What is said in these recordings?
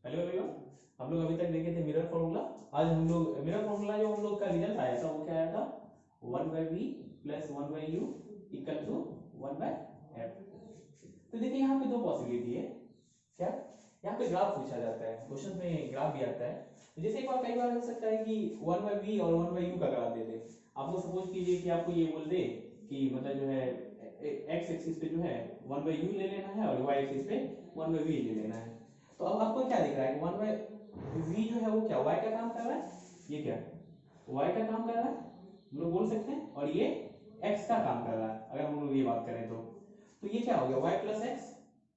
Hello everyone, हम लोग अभी तक देखे थे मिरर फॉर्मूला। आज हम लोग मिरर फॉर्मूला जो हम लोग का रिजल्ट आया था वो क्या आया था, 1/v plus 1/u equal to 1/f। तो देखिए यहाँ पे दो पॉसिबिलिटी है। क्या, यहाँ पे ग्राफ पूछा जाता है, क्वेश्चन में ग्राफ भी आता है। तो जैसे एक बार कई बार हो सकता है कि 1/v और 1/u का ग्राफ दे दे। आपको सपोज कीजिए कि आपको ये बोल दे कि मतलब जो है एक्स एक्सिस पे जो है 1/u ले लेना है और वाई एक्सिस पे 1/v ले लेना है। तो अब आपको क्या दिख रहा है, 1/v जो है वो क्या y का काम कर रहा है, ये क्या y का काम कर रहा है हम लोग बोल सकते हैं, और ये x का काम कर रहा है अगर हम लोग ये बात करें तो ये क्या हो गया, y plus X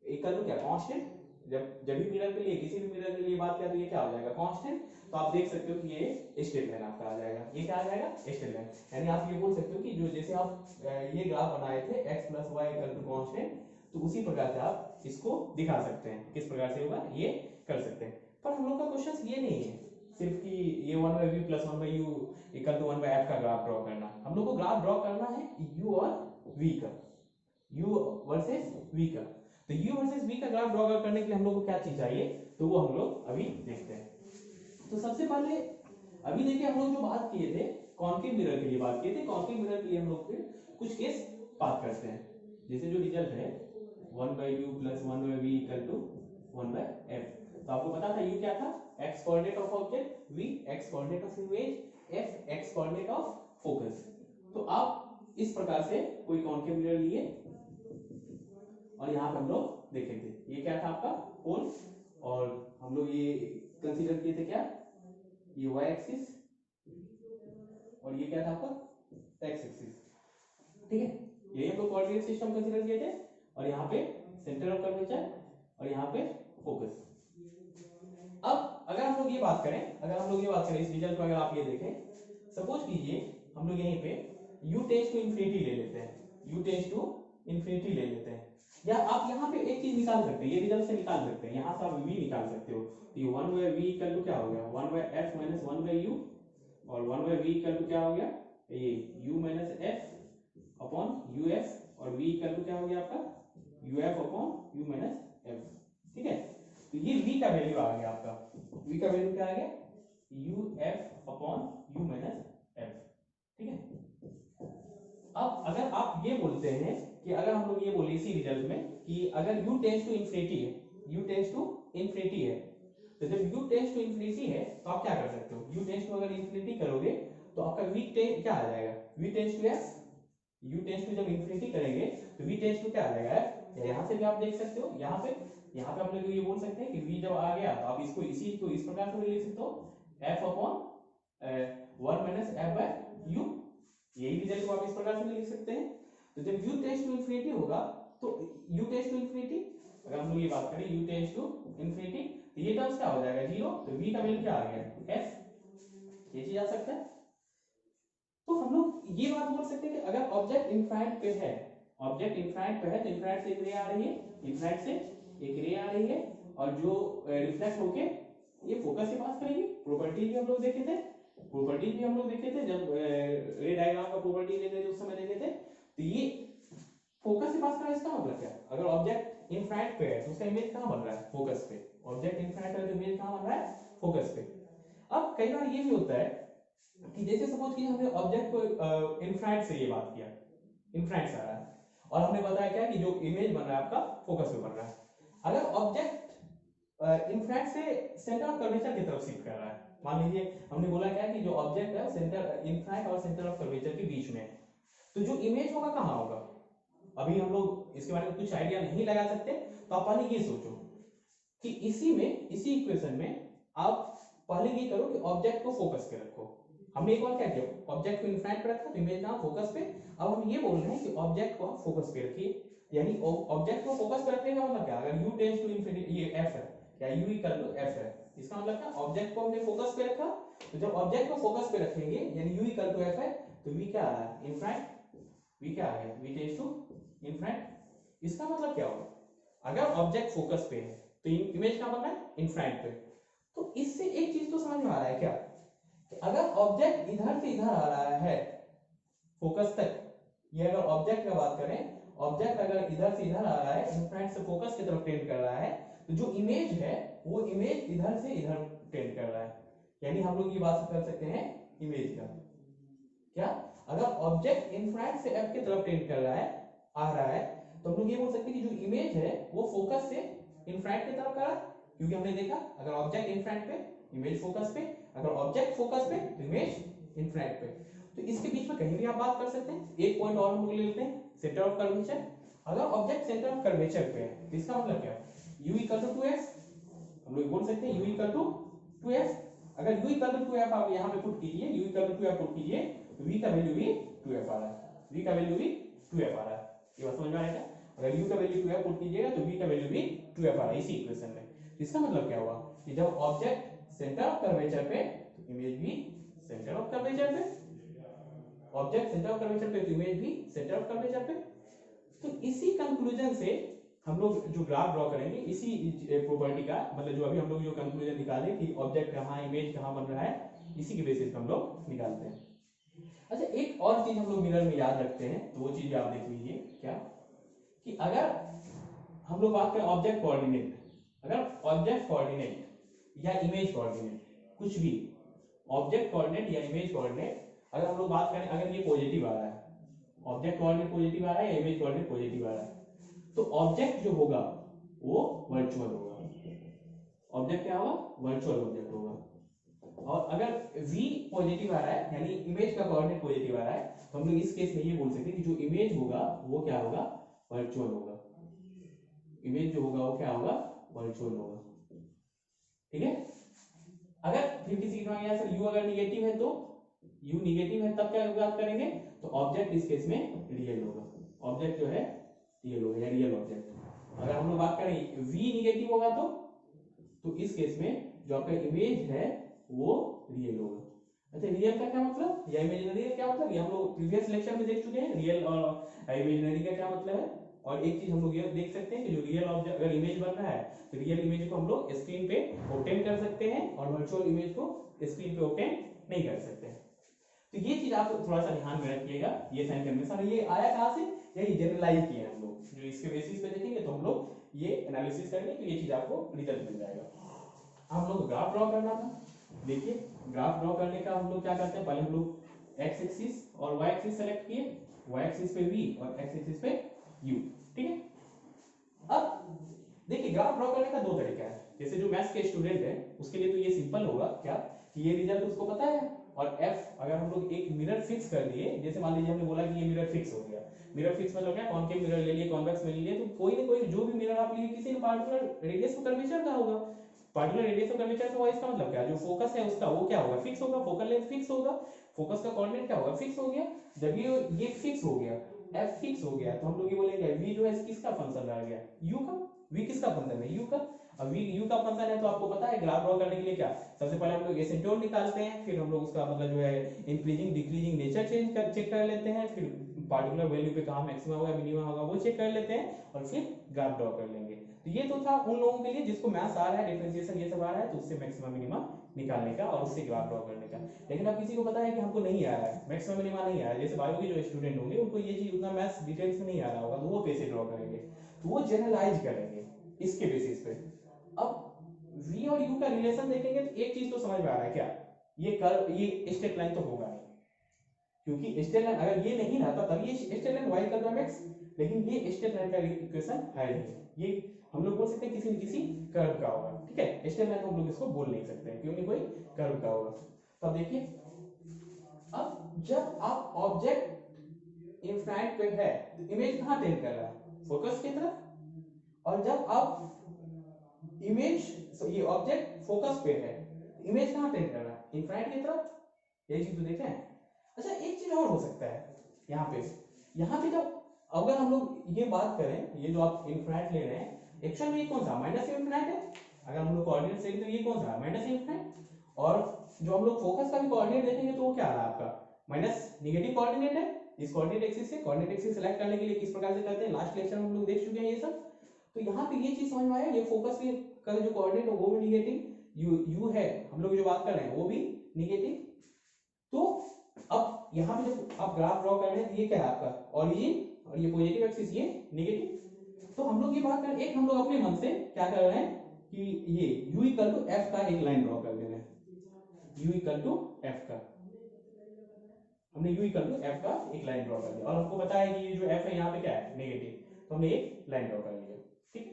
equal to क्या, कांस्टेंट। जब भी मिरर के लिए, किसी भी मिरर के लिए बात करें तो ये क्या हो जाएगा, कांस्टेंट। तो आप देख सकते हो कि ये स्ट्रेट लाइन आपका आ जाएगा, ये क्या आ जाएगा, स्ट्रेट लाइन। यानी आप ये बोल सकते हो कि जो जैसे आप ये ग्राफ बनाए थे x plus Y equal to constant, तो उसी प्रकार से आप इसको दिखा सकते हैं। किस प्रकार से होगा ये कर सकते हैं। पर हम लोग का क्वेश्चन ये नहीं है सिर्फ कि ये 1/v plus 1/u equal to 1/f का ग्राफ ड्रॉ करना। हम लोग को ग्राफ ड्रॉ करना है u और v का, u वर्सेस v का। तो u वर्सेस v का ग्राफ ड्रॉ करने के लिए हम लोग को क्या चीज चाहिए, तो वो हम लोग अभी देखते हैं। तो सबसे पहले अभी देखिए हम लोग जो बात किए थे कॉन्केव मिरर के लिए बात किए थे। कॉन्केव मिरर के लिए हम लोग फिर कुछ केस बात करते हैं। जैसे जो रिजल्ट है 1/u plus 1/v equal to 1/f। तो आपको पता था u क्या था, x coordinate of object, v x coordinate of image, f x coordinate of focus. तो आप इस प्रकार से कोई कॉन्केव मिरर लिए और यहाँ पे हम लोग देखे थे ये क्या था आपका पोल, और हम लोग ये कंसीडर किए थे क्या, ये y एक्सिस, और ये क्या था आपका x एक्सिस। ठीक है, यही हम लोग कोऑर्डिनेट सिस्टम कंसीडर किए थे। और यहाँ पे सेंटर ऑफ कर्वेचर और यहाँ पे फोकस। अब अगर हम लोग ये बात करें, इस रिजल्ट को अगर आप ये देखें, सपोज कीजिए हम लोग यहीं पे u टेंड्स टू इंफिनिटी ले लेते हैं, u टेंड्स टू इंफिनिटी ले लेते हैं। या आप यहाँ पे एक चीज निकाल सकते हैं, ये रिजल्ट से निकाल सकते हैं, यहाँ से आप v निकाल सकते हो। तो ये 1/v इक्वल टू क्या हो गया, 1/f माइनस 1/u, और 1/v इक्वल टू क्या हो गया, ये u minus f upon uf, और v इक्वल टू क्या हो गया आपका uf upon u minus f। ठीक है, तो ये v का वैल्यू आ गया आपका, v का वैल्यू क्या आ गया, uf upon u minus f। ठीक है, अब अगर आप ये बोलते हैं कि अगर हम लोग ये बोले इसी रिजल्ट में कि अगर u टेंड्स टू इंफिनिटी है, u टेंड्स टू इंफिनिटी है, तो जब u टेंड्स टू इंफिनिटी है तो आप क्या कर सकते हो, u टेंड्स टू अगर इंफिनिटी करोगे तो आपका v टेंड क्या आ जाएगा, v tends to f। u tends to जब इंफिनिटी करेंगे तो v टेंड्स टू क्या आ जाएगा f। या यहाँ से भी आप देख सकते हो, यहाँ पे हम लोग ये बोल सकते हैं कि v जब आ गया तो आप इसको इसी को इस प्रकार से लिख सकते हो, f upon 1 minus f by u। यही रिजल्ट को आप इस प्रकार से लिख सकते हैं। तो जब u टेंड्स टू इंफिनिटी होगा तो u टेंड्स टू इंफिनिटी, अगर हम लोग ये बात करें u टेंड्स टू इंफिनिटी, तो ये टर्म्स क्या हो जाएगा, जीरो। तो v का वैल्यू क्या आ गया, f। ये चीज आ सकता है। तो हम लोग ये बात बोल सकते हैं कि अगर ऑब्जेक्ट इनफाइनाइट पे है, तो इनफाइनाइट से एक रे आ रही है, और जो रिफ्लेक्ट होके ये फोकस से पास करेगी। प्रॉपर्टी भी हम लोग देखे थे, जब रे डायग्राम का प्रॉपर्टी लेते थे उस समय देखे थे। तो ये फोकस से पास कर रहा है, इसका मतलब क्या, अगर ऑब्जेक्ट इनफाइनाइट पे है तो उसका इमेज कहाँ बन रहा है, फोकस पे। ऑब्जेक्ट इनफाइनाइट है तो इमेज कहाँ बन रहा है, फोकस पे। अब कई बार ये भी होता है कि जैसे सपोज कि हमने ऑब्जेक्ट को इनफाइनाइट से ये बात किया, इनफाइनाइट से आ रहा है, और हमने बताया क्या कि जो इमेज बन रहा है आपका फोकस पे बन रहा है। अगर ऑब्जेक्ट इनफाइनाइट से सेंटर ऑफ कर्वेचर की तरफ शिफ्ट कर रहा है, मान लीजिए हमने बोला क्या कि जो ऑब्जेक्ट है सेंटर इनफाइनाइट और सेंटर ऑफ कर्वेचर के बीच में है, तो जो इमेज होगा कहाँ होगा। अभी हम लोग इसके बारे में कुछ आइडिया नहीं लगा सकते, तो आप पहले ये सोचो कि इसी इक्वेशन में आप पहले ये करो कि ऑब्जेक्ट को फोकस पे रखो। हमने एक बार क्या किया, ऑब्जेक्ट को इनफाइनाइट पे रखा तो इमेज कहाँ, फोकस पे। अब हम ये बोल रहे हैं कि ऑब्जेक्ट को आप फोकस पे रखिए, यानी ऑब्जेक्ट को फोकस पे रखने का मतलब क्या, अगर u टेंड्स टू इंफिनिटी, ये f है, क्या u इक्वल टू f है, इसका मतलब क्या, ऑब्जेक्ट को हमने फोकस पे रखा। तो जब ऑब्जेक्ट को फोकस पे रखेंगे यानी u इक्वल टू f है, तो v क्या आ रहा है, इनफाइनाइट। v क्या आ गया, v टेंड्स टू इनफाइनाइट। इसका मतलब क्या होगा, अगर ऑब्जेक्ट फोकस पे है तो इमेज कहाँ बन रहा है, इनफाइनाइट पे। तो इससे एक चीज तो समझ में आ रहा है क्या, कि अगर ऑब्जेक्ट इधर से इधर आ रहा है फोकस तक, ये अगर ऑब्जेक्ट का बात करें, ऑब्जेक्ट अगर इधर से इधर आ रहा है, इनफाइनाइट से फोकस की तरफ टेंड कर रहा है, तो जो इमेज है वो इमेज इधर से इधर टेंड कर रहा है, यानी हम लोग ये बात कर सकते हैं इमेज का क्या, अगर ऑब्जेक्ट इनफ्रांट से एफ की तरफ टेंड कर रहा है, आ रहा है, तो हम लोग ये बोल सकते हैं कि जो इमेज है वो फोकस से इनफ्रांट की तरफ कर रहा है, क्योंकि हमने देखा अगर ऑब्जेक्ट इनफ्रांट पे इमेज फोकस पे, अगर ऑब्जेक्ट फोकस पे तो इमेज इनफ्रांट पे। तो इसके बीच में कहीं भी आप बात कर सकते हैं। एक पॉइंट और हम लोग ले लेते हैं, सेंटर ऑफ कर्वेचर। अगर ऑब्जेक्ट सेंटर ऑफ कर्वेचर पे है तो इसका मतलब क्या है, u इक्वल टू 2f, हम लोग बोल सकते हैं u इक्वल टू 2f। अगर u इक्वल टू 2f आप यहां पे पुट कीजिए, u equal to 2f put कीजिए, तो v का वैल्यू भी 2f आ रहा है, v का वैल्यू भी 2f आ रहा है। ये बात समझ में आ रहा है क्या, अगर u का वैल्यू 2f पुट कीजिएगा तो v का वैल्यू भी 2f आ रहा है इसी इक्वेशन में। इसका मतलब क्या हुआ कि जब ऑब्जेक्ट सेंटर ऑफ कर्वेचर पे तो इमेज भी सेंटर ऑफ कर्वेचर पे, ऑब्जेक्ट सेंटर ऑफ कर्वेचर पे तो इमेज भी सेंटर ऑफ कर्वेचर पे। तो इसी कंक्लूजन से हम लोग जो ग्राफ ड्रॉ करेंगे, इसी प्रॉपर्टी का मतलब जो अभी हम लोग जो कंक्लूजन निकाले कि ऑब्जेक्ट कहाँ इमेज कहाँ बन रहा है, इसी के बेसिस पे हम लोग निकालते हैं। अच्छा, एक और चीज हम लोग मिरर में याद रखते हैं, तो वो चीज आप देख लीजिए क्या, कि अगर हम लोग बात करें ऑब्जेक्ट कोऑर्डिनेट, अगर ऑब्जेक्ट कोऑर्डिनेट या इमेज कोऑर्डिनेट कुछ भी, ऑब्जेक्ट कोऑर्डिनेट या इमेज कोऑर्डिनेट अगर हम लोग बात करें, अगर ये पॉजिटिव आ रहा है, ऑब्जेक्ट कोऑर्डिनेट पॉजिटिव आ रहा है या इमेज कोऑर्डिनेट पॉजिटिव आ रहा है, तो ऑब्जेक्ट जो होगा वो वर्चुअल होगा। ऑब्जेक्ट क्या होगा, वर्चुअल ऑब्जेक्ट होगा। और अगर v पॉजिटिव आ रहा है यानी इमेज का कोऑर्डिनेट पॉजिटिव आ रहा है, तो हम लोग इस केस में ये बोल सकते हैं कि जो इमेज होगा वो क्या होगा, वर्चुअल होगा। इमेज जो होगा वो क्या होगा, वर्चुअल होगा। ठीक है। अगर फिर किसी के दिमाग में आया सर u अगर निगेटिव है तो, u निगेटिव है तब क्या बात करेंगे, तो ऑब्जेक्ट इस केस में रियल होगा, ऑब्जेक्ट जो है रियल होगा या रियल ऑब्जेक्ट। अगर हम लोग बात करें v निगेटिव होगा तो इस केस में जो आपका इमेज है वो रियल होगा। अच्छा, रियल का क्या मतलब या इमेजिनरी का क्या मतलब, ये हम लोग प्रीवियस लेक्चर में देख चुके हैं, रियल और इमेजिनरी का क्या मतलब है। और एक चीज हम लोग ये देख सकते हैं कि जो रियल ऑब्जेक्ट अगर इमेज बन रहा है तो रियल इमेज को हम लोग स्क्रीन पे ऑब्टेन कर सकते हैं और वर्चुअल इमेज को स्क्रीन पे ऑब्टेन नहीं कर सकते। तो ये चीज आप थोड़ा सा ध्यान में रखिएगा, ये साइन कन्वेंशन ये आया कहां से, यही जनरलाइज किया हम लोग, जो इसके बेसिस पे देखेंगे तो हम लोग ये एनालिसिस करेंगे तो ये चीज आपको रिजल्ट मिल जाएगा। हम लोग ग्राफ ड्रॉ करना था, देखिए ग्राफ ड्रॉ करने का हम लोग क्या करते हैं, पहले हम लोग एक्स एक्सिस और वाई एक्सिस सेलेक्ट किए, वाई एक्सिस पे v और एक्स एक्सिस पे u। ठीक है। अब देखिए ग्राफ ड्रॉ करने का दो तरीका है, जैसे जो मैथ्स के स्टूडेंट है उसके लिए तो ये सिंपल होगा क्या कि ये रिजल्ट उसको पता है, और f अगर हम लोग एक मिरर फिक्स कर दिए, जैसे मान लीजिए हमने बोला कि ये मिरर फिक्स हो गया, मिरर फिक्स मतलब क्या, कॉनकेव मिरर ले लिए, कॉन्वेक्स मिरर ले लिए, तो कोई ना कोई जो भी मिरर आप लिए किसी न पार्टिकुलर रेडियस ऑफ कर्वेचर का होगा, पार्टिकुलर रेडियस ऑफ कर्वेचर का होगा, इसका मतलब क्या, जो फोकस है उसका वो क्या होगा, फिक्स होगा, फोकल लेंथ फिक्स होगा, फोकस का कोऑर्डिनेट क्या होगा, फिक्स हो गया। जब ये फिक्स हो गया, f फिक्स हो गया, तो हम लोग ये बोलेंगे v जो है किसका फंक्शन रह गया, u का, v किसका फंक्शन है, u का। अब v u का फंक्शन है तो आपको पता है ग्राफ ड्रॉ करने के लिए क्या, सबसे पहले हम लोग एसिम्प्टोट निकालते हैं, फिर हम लोग उसका मतलब जो है इंक्रीजिंग डिक्रीजिंग नेचर चेक कर लेते हैं, फिर पार्टिकुलर वैल्यू पे कहां मैक्सिमम होगा मिनिमम होगा वो चेक कर लेते हैं, और फिर ग्राफ ड्रॉ कर लेंगे। तो ये तो था उन लोगों के लिए जिसको मैथ्स आ रहा है, डिफरेंशिएशन ये सब आ रहा है, तो उससे मैक्सिमम मिनिमम निकालने का और उससे ग्राफ ड्रॉ करने का। लेकिन अब किसी को पता है कि हमको नहीं आ रहा है, मैक्सिमम मिनिमम नहीं आ रहा है, जैसे बायो के जो स्टूडेंट होंगे उनको ये चीज उतना मैथ्स डिटेल्स में नहीं आ रहा होगा, तो वो कैसे ड्रॉ करेंगे, तो वो जनरलाइज करेंगे इसके बेसिस पे। अब v और u का रिलेशन देखेंगे तो एक चीज तो समझ में आ रहा है क्या, ये कर्व ये स्ट्रेट लाइन तो होगा नहीं, क्योंकि स्ट्रेट लाइन अगर ये नहीं रहता तब ये straight line y equal to mx, लेकिन ये स्ट्रेट लाइन का इक्वेशन है नहीं, ये हम लोग बोल सकते हैं किसी न किसी कर्व का होगा। ठीक है, स्ट्रेट लाइन हम लोग इसको बोल नहीं सकते हैं क्योंकि कोई कर्व का होगा। तो अब देखिए, अब जब आप ऑब्जेक्ट इनफाइनाइट पे है तो इमेज कहां टेंड कर रहा है, फोकस की तरफ, और जब आप इमेज ये ऑब्जेक्ट फोकस पे है तो इमेज कहां टेंड कर रहा है, इनफाइनाइट की तरफ। ये चीज तो देखें। अच्छा, एक चीज और हो सकता है यहाँ पे जब अगर हम लोग ये बात करें, ये जो आप इनफाइनाइट ले रहे हैं एक्चुअल में ये कौन सा माइनस इनफाइनाइट है, अगर हम लोग कोऑर्डिनेट देखें तो ये कौन सा माइनस इनफाइनाइट, और जो हम लोग फोकस का भी कोऑर्डिनेट देखेंगे तो वो क्या आ रहा है आपका माइनस निगेटिव कोऑर्डिनेट है। इस कोऑर्डिनेट एक्सिस से कोऑर्डिनेट एक्सिस सेलेक्ट करने के लिए किस प्रकार से करते हैं, लास्ट लेक्चर में हम लोग देख चुके हैं ये सब। तो यहाँ पे ये चीज समझ में आया, ये फोकस का जो कोऑर्डिनेट है वो भी निगेटिव, यू है हम लोग जो बात कर रहे हैं वो भी निगेटिव। तो अब यहाँ पे जब आप ग्राफ ड्रॉ कर रहे हैं तो ये क्या है आपका ओरिजिन, और ये पॉजिटिव एक्सिस ये नेगेटिव। तो हम लोग ये बात कर, एक हम लोग अपने मन से क्या कर रहे हैं कि ये u इक्वल टू एफ का एक लाइन ड्रॉ कर दे रहे हैं, u इक्वल टू एफ का, हमने u इक्वल टू एफ का एक लाइन ड्रॉ कर दिया और हमको पता है कि ये जो f है यहाँ पे क्या है नेगेटिव, तो हमने एक लाइन ड्रॉ कर लिया, ठीक है।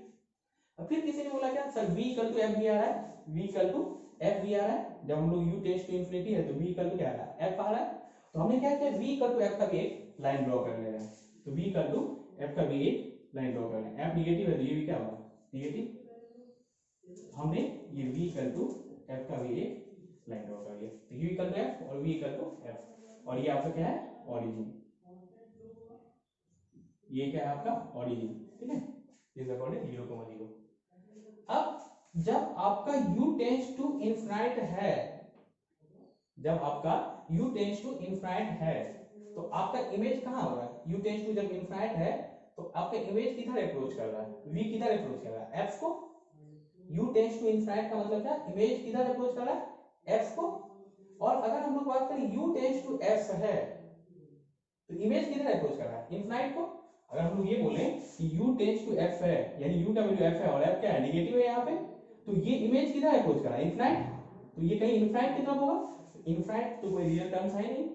अब फिर किसी ने बोला क्या sir v equal to F भी आ रहा है, v इक्वल टू एफ भी आ रहा है, जब हम लोग u टेंड्स टू इंफिनिटी है तो v इक्वल टू क्या आ रहा है f आ रहा है, तो हमने क्या किया v इक्वल टू एफ का भी एक लाइन ड्रॉ कर ले रहे हैं, तो v इक्वल टू एफ का भी एक लाइन ड्रॉ कर लें, f नेगेटिव है तो ये भी क्या होगा नेगेटिव, हमने ये v इक्वल टू एफ का भी एक लाइन ड्रॉ कर लिया, तो u इक्वल टू एफ और v इक्वल टू एफ, और ये आपका क्या है ऑरिजिन, ये क्या है आपका ऑरिजिन, ठीक है, इज अकॉर्डिंग 0,0। अब जब आपका u टेंड्स टू इनफिनिट है, जब आपका u टेंड्स टू इनफिनिट है तो आपका इमेज कहां हो रहा है, u टेंड्स टू जब इनफिनिट है तो आपका इमेज किधर अप्रोच कर रहा है, v किधर अप्रोच कर रहा है f को, u टेंड्स टू इनफिनिट का मतलब क्या इमेज किधर अप्रोच कर रहा है f को, और अगर हम लोग बात करें u टेंड्स टू f है तो इमेज किधर अप्रोच कर रहा है इनफिनिट को, अगर हम लोग ये बोले कि u टेंड्स टू f है यानी u का वैल्यू f है और f क्या है नेगेटिव है यहाँ पे, तो ये इमेज किधर अप्रोच कर रहा है इनफिनिट, तो ये कहीं इनफिनिट की तरफ होगा, इनफिनिट तो कोई रियल टर्म्स है नहीं,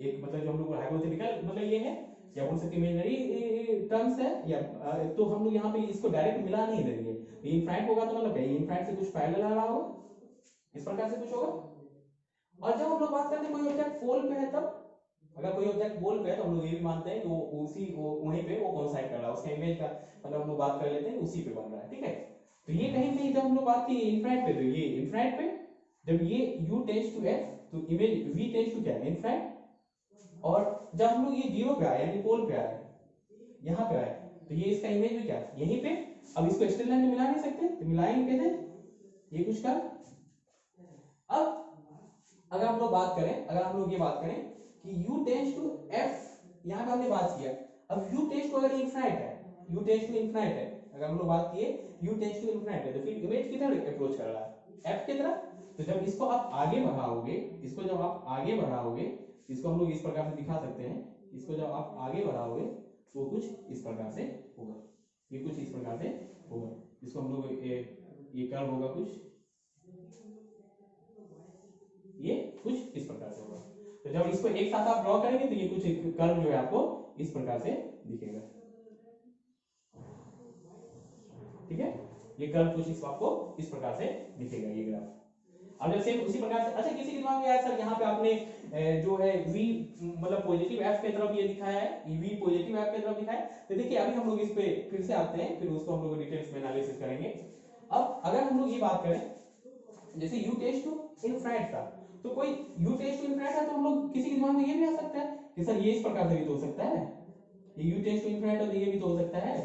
एक मतलब जो हम लोग हाइपोथेटिकल मतलब ये है या बोल सकते इमेजिनरी टर्म्स है, या तो हम लोग यहाँ पे इसको डायरेक्ट मिला नहीं देंगे, इनफिनिट होगा तो मतलब क्या इनफिनिट से कुछ पैरेलल आ रहा होगा, इस प्रकार से कुछ होगा। और जब हम लोग बात करते हैं कोई ऑब्जेक्ट पोल पे है, तब अगर कोई ऑब्जेक्ट पोल पे है तो हम लोग ये भी मानते हैं कि वो उसी वहीं पे वो कोइंसाइड कर रहा है, उसका इमेज का मतलब हम लोग बात कर लेते हैं उसी पे बन रहा है, ठीक है। तो ये कहीं कहीं जब हम लोग बात की इनफिनिट पे, तो ये इनफिनिट पे जब ये u टेंड्स टू f तो इमेज v टेंड्स टू क्या इनफिनिट, और जब हम लोग ये जीरो पे आए यानी पोल पे आए यहाँ पे आए तो ये इसका इमेज भी क्या यहीं पे, अब इसको एक्सटर्नल लाइन में मिला नहीं सकते तो मिलाएंगे कैसे ये कुछ कर। अब अगर हम लोग बात करें, अगर हम लोग ये बात करें कि u टेंड्स टू f, यहाँ पे हमने बात किया, अब u टेंड्स टू अगर इनफिनिट है, u टेंड्स टू इनफिनिट है, अगर हम लोग बात किए u टेंड्स टू इनफिनिट है तो फिर इमेज किधर अप्रोच कर रहा है f की तरफ, तो जब इसको आप आगे बढ़ाओगे, इसको जब आप आगे बढ़ाओगे, इसको हम लोग इस प्रकार से दिखा सकते हैं, इसको जब आप आगे बढ़ाओगे तो कुछ इस प्रकार से होगा, ये कुछ इस प्रकार से होगा, इसको हम लोग ये कर्व होगा कुछ, ये कुछ इस प्रकार से होगा, तो जब इसको एक साथ आप ड्रॉ करेंगे तो ये कुछ कर्व जो है आपको इस प्रकार से दिखेगा, ठीक है, ये कर्व कुछ इस आपको इस प्रकार से दिखेगा ये ग्राफ। अब जब सेम उसी प्रकार से, अच्छा किसी के दिमाग में आया सर यहाँ पे आपने जो है v मतलब पॉजिटिव f की तरफ ये दिखाया है, v पॉजिटिव f की तरफ दिखाया है, तो देखिए अभी हम लोग इस पे फिर से आते हैं, फिर उसको हम लोग डिटेल्स में एनालिसिस करेंगे। अब अगर हम लोग ये बात करें जैसे u टेंड्स टू इनफिनिट का, तो कोई u टेंड्स टू इनफिनिट है तो हम लोग किसी के दिमाग में ये भी आ सकता है कि सर ये इस प्रकार से भी तो हो सकता है, ये u टेंड्स टू इनफिनिट है तो ये भी तो हो सकता है,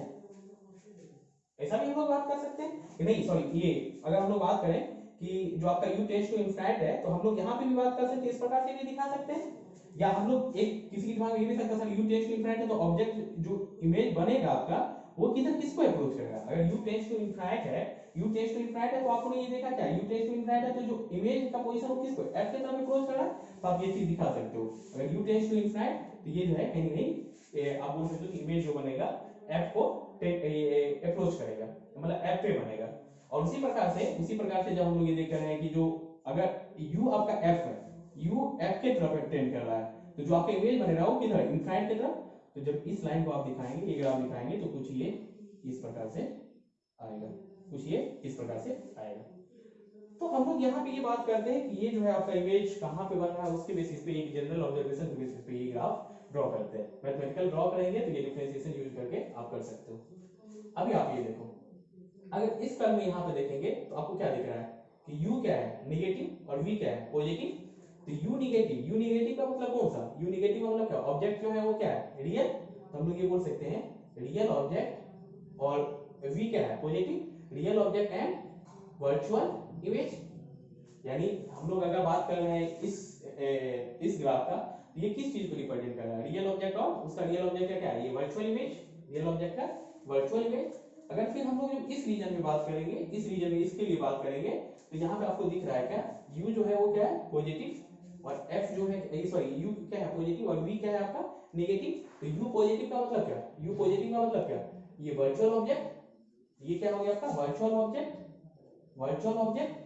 ऐसा भी हम लोग बात कर सकते हैं कि नहीं, सॉरी ये अगर हम लोग बात करें कि जो आपका u टेंड्स टू इनफिनिट है तो हम लोग यहाँ पे भी बात कर सकते हैं, इस प्रकार से भी दिखा सकते हैं, या हम लोग एक किसी के दिमाग में ये भी सकता है sir u tends to infinite है तो ऑब्जेक्ट जो इमेज बनेगा आपका वो किधर किसको अप्रोच करेगा, अगर u टेंड्स टू इनफिनिट है, u टेंड्स टू इनफिनिट है तो आपने ये देखा क्या u टेंड्स टू इनफिनिट है तो जो इमेज का पोजीशन वो किसको f की तरफ अप्रोच कर रहा है, तो आप ये चीज दिखा सकते हो, अगर u टेंड्स टू इनफिनिट तो ये जो है कहीं नहीं आप बोल सकते हो कि इमेज जो बनेगा f को अप्रोच करेगा, मतलब f पे बनेगा। और उसी प्रकार से जब हम लोग ये देख रहे हैं कि जो अगर u आपका f है, u f के तरफ टेंड कर रहा है, तो जो आपका इमेज बनेगा वो किधर इनफिनिट की तरफ, तो जब इस लाइन को आप दिखाएंगे, ये ग्राफ दिखाएंगे तो कुछ ये इस प्रकार से आएगा, कुछ ये इस प्रकार से आएगा। तो हम लोग यहाँ पे ये बात करते हैं कि ये जो है आपका इमेज कहाँ पे बन रहा है उसके बेसिस पे, एक जनरल ऑब्जर्वेशन के बेसिस पे ये ग्राफ ड्रॉ करते हैं, मैथमेटिकल ड्रॉ करेंगे तो ये डिफरेंशिएशन यूज करके आप कर सकते हो। अभी आप ये देखो, अगर इस कर्व में यहाँ पे देखेंगे तो आपको क्या दिख रहा है कि u क्या है नेगेटिव और v क्या है पॉजिटिव, तो u नेगेटिव का मतलब कौन सा, u नेगेटिव का मतलब क्या, ऑब्जेक्ट जो है वो क्या है रियल, तो हम लोग ये बोल सकते हैं रियल ऑब्जेक्ट, और v क्या है positive, real object and virtual image, यानी हम लोग अगर बात कर रहे हैं इस ग्राफ का तो ये किस चीज को रिप्रेजेंट कर रहा है, रियल ऑब्जेक्ट, और उसका रियल ऑब्जेक्ट क्या है ये वर्चुअल इमेज, रियल ऑब्जेक्ट का वर्चुअल इमेज। अगर फिर हम लोग इस रीजन में बात करेंगे, इस रीजन में इसके लिए बात करेंगे तो यहाँ पे आपको दिख रहा है क्या u जो है वो क्या है पॉजिटिव, और f जो है सॉरी u क्या है पॉजिटिव और v क्या है आपका नेगेटिव, तो u पॉजिटिव का मतलब क्या, u पॉजिटिव का मतलब क्या, ये वर्चुअल ऑब्जेक्ट, ये क्या हो गया आपका वर्चुअल ऑब्जेक्ट, वर्चुअल ऑब्जेक्ट,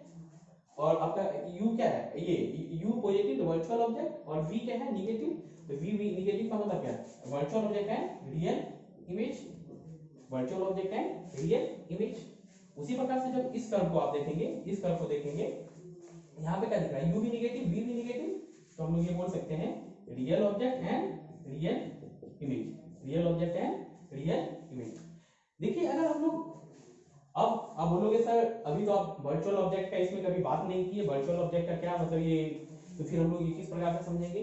और आपका u क्या है, ये u पॉजिटिव तो वर्चुअल ऑब्जेक्ट, और v क्या है नेगेटिव, तो v नेगेटिव का मतलब क्या है virtual object and real image, virtual object and real image. उसी प्रकार से जब इस कर्व को आप देखेंगे, इस कर्व को देखेंगे, यहाँ पे क्या दिख रहा है u भी नेगेटिव v भी नेगेटिव, तो हम लोग ये बोल सकते हैं real object and real image, real object and real image. देखिए अगर हम लोग अब आप बोलोगे सर अभी तो आप वर्चुअल ऑब्जेक्ट का इसमें कभी बात नहीं की है, वर्चुअल ऑब्जेक्ट का क्या मतलब ये, तो फिर हम लोग ये किस प्रकार से समझेंगे।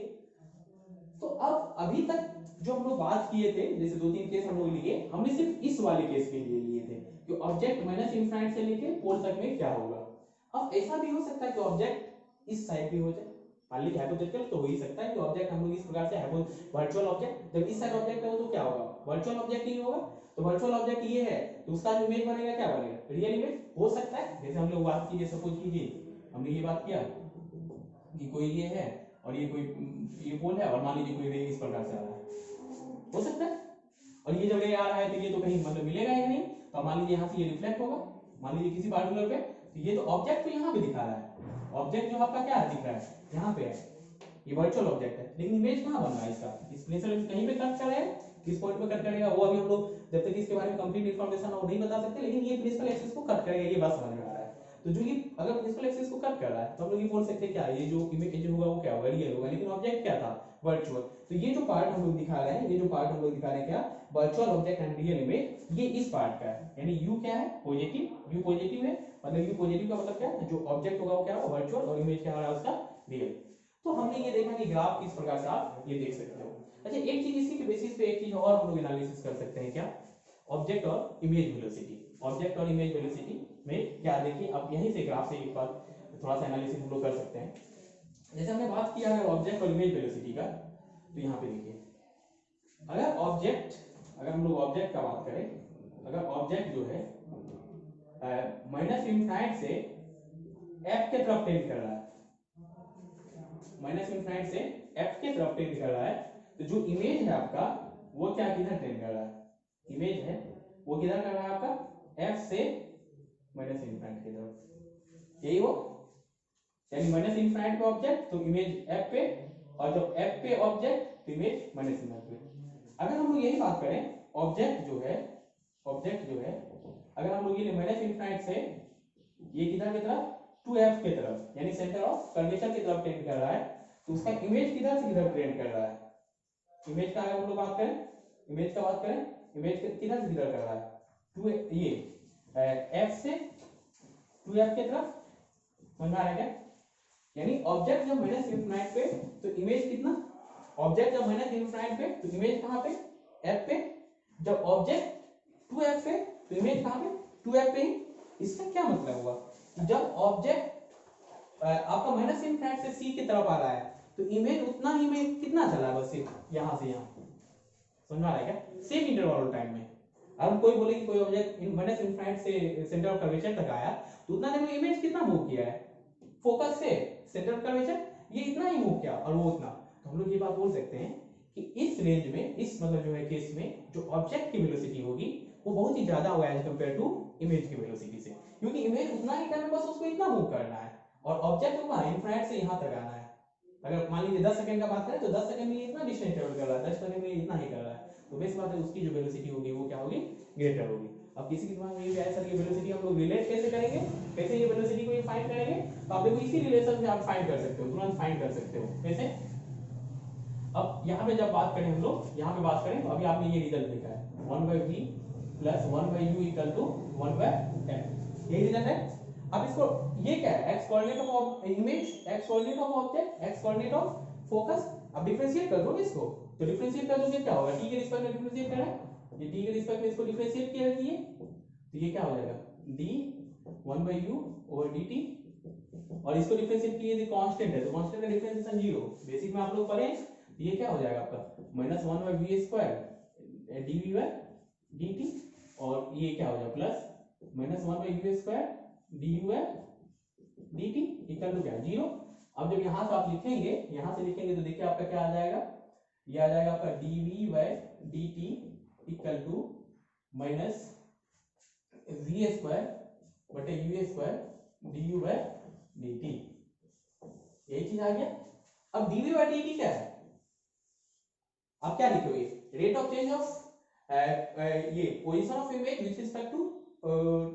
तो अब अभी तक जो हम लोग बात किए थे, जैसे दो तीन केस हम लोग लिए, हमने सिर्फ इस वाले केस के लिए लिए थे कि ऑब्जेक्ट माइनस इनफाइनाइट से लेके पोल तक में क्या होगा। अब ऐसा भी हो सकता है कि ऑब्जेक्ट इस साइड भी हो जाए, मान लीजिए हाइपोथेटिकल तो हो ही सकता है कि ऑब्जेक्ट हम लोग इस प्रकार से वर्चुअल ऑब्जेक्ट जब इस साइड ऑब्जेक्ट है तो क्या होगा वर्चुअल ऑब्जेक्ट ही होगा। तो वर्चुअल ऑब्जेक्ट ये है तो उसका जो इमेज बनेगा क्या बनेगा रियल इमेज हो सकता है। जैसे हम लोग बात कीजिए, सपोज कीजिए हमने ये बात किया कि कोई ये है और ये कोई ये पोल है और मान लीजिए कोई रे इस प्रकार से आ रहा है, हो सकता है, और ये जब रे आ रहा है तो ये तो कहीं मतलब मिलेगा ही नहीं, तो मान लीजिए यहाँ से ये रिफ्लेक्ट होगा, मान लीजिए किसी पार्टिकुलर पे, तो ये तो ऑब्जेक्ट तो यहाँ पे दिखा रहा है, ऑब्जेक्ट जो आपका क्या दिख रहा है यहाँ पे है, ये वर्चुअल ऑब्जेक्ट है, लेकिन इमेज कहाँ बन रहा है इसका, इस प्रिंसिपल कहीं पे कट करेगा, किस पॉइंट पे कट करेगा वो अभी हम लोग जब तक इसके बारे में कंप्लीट इंफॉर्मेशन हो नहीं बता सकते, लेकिन ये प्रिंसिपल एक्सिस को कट करेगा, ये बात समझ में आ रहा है। तो जो ये अगर प्रिंसिपल एक्सिस को कट कर रहा है तो हम लोग ये बोल सकते हैं क्या ये जो इमेज होगा वो क्या होगा रियल होगा, लेकिन ऑब्जेक्ट क्या था वर्चुअल। तो ये जो पार्ट हम लोग दिखा रहे हैं, ये जो पार्ट हम लोग दिखा रहे हैं क्या virtual object and real image, ये इस पार्ट का है, यानी u क्या है पॉजिटिव, u पॉजिटिव है, मतलब u पॉजिटिव का मतलब क्या है जो ऑब्जेक्ट होगा वो क्या होगा वर्चुअल और इमेज क्या होगा उसका रियल। तो हमने ये देखा कि ग्राफ किस प्रकार से आप ये देख सकते हो। अच्छा एक चीज इसी के बेसिस पे एक चीज और हम लोग एनालिसिस कर सकते हैं क्या ऑब्जेक्ट और इमेज वेलोसिटी, ऑब्जेक्ट और इमेज वेलोसिटी में क्या देखिए अब यहीं से ग्राफ से एक बार थोड़ा सा एनालिसिस हम लोग कर सकते हैं। जैसे हमने बात किया अगर ऑब्जेक्ट और इमेज वेलोसिटी का, तो यहाँ पे देखिए अगर ऑब्जेक्ट, अगर हम लोग ऑब्जेक्ट का बात करें, अगर ऑब्जेक्ट जो है माइनस इनफाइनाइट से एफ के तरफ टेंड कर रहा है, माइनस इनफाइनाइट से एफ के तरफ टेंड कर रहा है, तो जो इमेज है आपका वो क्या किधर टेंड कर रहा है, इमेज है वो किधर कर रहा है आपका एफ से माइनस इनफाइनाइट की तरफ, यही हो, यानी माइनस इनफाइनाइट पे ऑब्जेक्ट तो इमेज एफ पे, और जब एफ पे ऑब्जेक्ट तो इमेज माइनस इनफाइनाइट पे। अगर हम लोग यही बात करें ऑब्जेक्ट जो है, ऑब्जेक्ट जो है अगर हम लोग ये माइनस इनफाइनाइट से ये किधर की तरफ 2f के तरफ यानी सेंटर ऑफ कर्वेचर की तरफ टेंड कर रहा है, तो उसका इमेज किधर से किधर टेंड कर रहा है, इमेज का अगर हम लोग बात करें, इमेज का बात करें, इमेज किधर से किधर कर रहा है 2 ये f से 2f के तरफ, समझ में आ रहा है क्या, यानी ऑब्जेक्ट जब माइनस इनफाइनाइट पे तो इमेज कितना, ऑब्जेक्ट जब माइनस इनफाइनाइट पे तो इमेज कहां पे f पे, जब ऑब्जेक्ट 2f पे तो इमेज कहां पे 2f पे ही। इसका क्या मतलब हुआ, जब ऑब्जेक्ट आपका माइनस इनफाइनाइट से c की तरफ आ रहा है तो इमेज उतना ही में कितना चला है बस सिर्फ यहां से यहां, समझ में आ रहा है क्या सेम इंटरवल टाइम में। अब कोई बोले कि कोई ऑब्जेक्ट माइनस इनफाइनाइट से सेंटर ऑफ कर्वेचर तक आया तो उतना देर में इमेज कितना मूव किया है फोकस से सेंटर ऑफ कर्वेचर, ये इतना ही मूव किया और वो उतना। तो हम लोग ये बात बोल सकते हैं कि इस रेंज में, इस मतलब जो है केस में जो ऑब्जेक्ट की वेलोसिटी होगी वो बहुत ही ज्यादा होगा एज कंपेयर टू इमेज की वेलोसिटी से, क्योंकि इमेज उतना ही टाइम में बस उसको इतना मूव करना है और ऑब्जेक्ट को इनफाइनाइट से यहां तक आना है। अगर मान लीजिए 10 सेकंड का बात करें तो 10 सेकंड में इतना डिस्टेंस ट्रैवल कर रहा है, 10 सेकंड में इतना ही कर रहा है, तो बेस बात है उसकी जो वेलोसिटी होगी वो क्या होगी ग्रेटर होगी। अब किसी के दिमाग में ये आया सर ये वेलोसिटी हम लोग रिलेट कैसे करेंगे, कैसे ये वेलोसिटी को फाइंड करेंगे, तो आप देखो इसी रिलेशन से आप फाइंड कर सकते हो, तुरंत फाइंड कर सकते हो कैसे। अब यहाँ पे जब बात करें हम लोग, यहाँ पे बात करें तो अभी आपने ये रिजल्ट देखा है 1/v plus 1/u equal to 1/f, यही रिजल्ट है। अब इसको ये क्या है x coordinate of image, x coordinate of object, x coordinate of focus. अब डिफरेंशिएट कर दो इसको, तो डिफरेंशिएट कर दोगे क्या होगा t के रिस्पेक्ट में डिफरेंशिएट करना है, ये t के रिस्पेक्ट में इसको डिफरेंशिएट किया कीजिए तो ये क्या हो जाएगा d 1/u ओवर dt, और इसको डिफरेंशिएट कीजिए तो कांस्टेंट है तो कांस्टेंट का डिफरेंशिएशन 0, बेसिक में आप लोग पढ़े ये क्या हो जाएगा आपका माइनस 1/v² dv/dt, और ये क्या हो जाएगा plus minus 1/u² du/dt equal to क्या 0। अब जब यहां से आप लिखेंगे, यहां से लिखेंगे तो देखिए आपका क्या आ जाएगा, ये आ जाएगा आपका dv/dt equal to minus V square बटे U square D U by D T, यही चीज आ गया। अब D V by D T क्या है, आप क्या लिखोगे, रेट ऑफ चेंज ऑफ ये position of image with respect to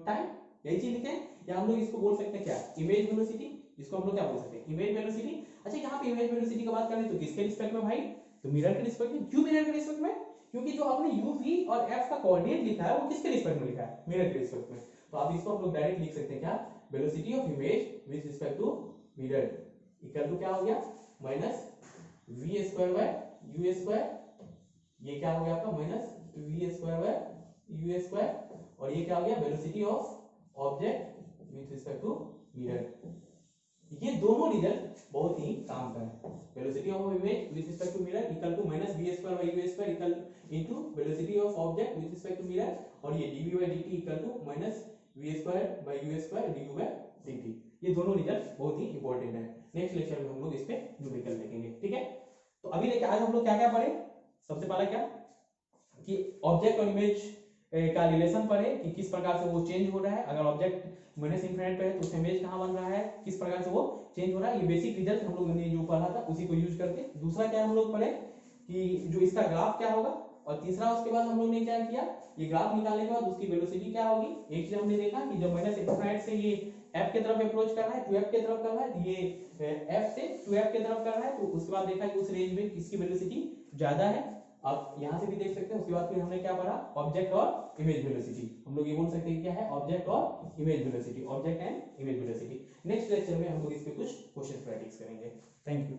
time, यही चीज लिखे। या हम लोग इसको बोल सकते हैं क्या, इमेज वेलोसिटी, इसको हम लोग क्या बोल सकते हैं, इमेज वेलोसिटी। अच्छा यहाँ पे इमेज वेलोसिटी की बात करें तो किसके रिस्पेक्ट में भाई, तो मिरर के रिस्पेक्ट में। क्यों मिरर के रिस्पेक्ट में, क्योंकि जो आपने u v और f का कोऑर्डिनेट लिखा है वो किसके रिस्पेक्ट में लिखा है, मिरर के रिस्पेक्ट में। तो आप इसको हम लोग डायरेक्ट लिख सकते हैं क्या, velocity of image with respect to mirror equal to क्या हो गया, minus v square by u square, ये क्या हो गया आपका minus v square by u square, और ये क्या हो गया velocity of object with respect to mirror. ये दोनों रिजल्ट बहुत ही काम का है। Velocity of image with respect to mirror equal to minus v square by u square equal into velocity of object with respect to mirror, और ये dv by dt equal to minus v square by u square du by dt। ये दोनों result बहुत ही important है। Next lecture में हम लोग इस पे न्यूमेरिकल देखेंगे, ठीक है। तो अभी लेके आज हम लोग क्या क्या पढ़े, सबसे पहला क्या कि ऑब्जेक्ट और इमेज का रिलेशन पढ़े कि किस प्रकार से वो चेंज हो रहा है, अगर ऑब्जेक्ट माइनस इंफिनिट पे है तो उसका इमेज कहां बन रहा है, किस प्रकार से वो चेंज हो रहा है। ये बेसिक रिजल्ट हम लोगों ने जो पढ़ा था उसी को यूज करके। दूसरा क्या हम लोग पढ़े कि जो इसका ग्राफ क्या होगा, और तीसरा उसके बाद हम लोग ने क्या किया, ये ग्राफ निकालने के बाद उसकी वेलोसिटी क्या होगी। एक चीज हमने देखा कि जब माइनस इंफिनिट से ये f के तरफ अप्रोच कर रहा है, 2f के तरफ कर रहा है, तो ये f से 2f के तरफ कर रहा है, तो उसके बाद देखा कि उस रेंज में किसकी वेलोसिटी ज्यादा है। आप यहां से भी देख सकते हैं। उसके बाद फिर हमने क्या पढ़ा, ऑब्जेक्ट और इमेज वेलोसिटी। हम लोग ये बोल सकते हैं क्या है, ऑब्जेक्ट और image velocity, object and image velocity. Next lecture में हम लोग इस पे कुछ क्वेश्चन प्रैक्टिस करेंगे। Thank you.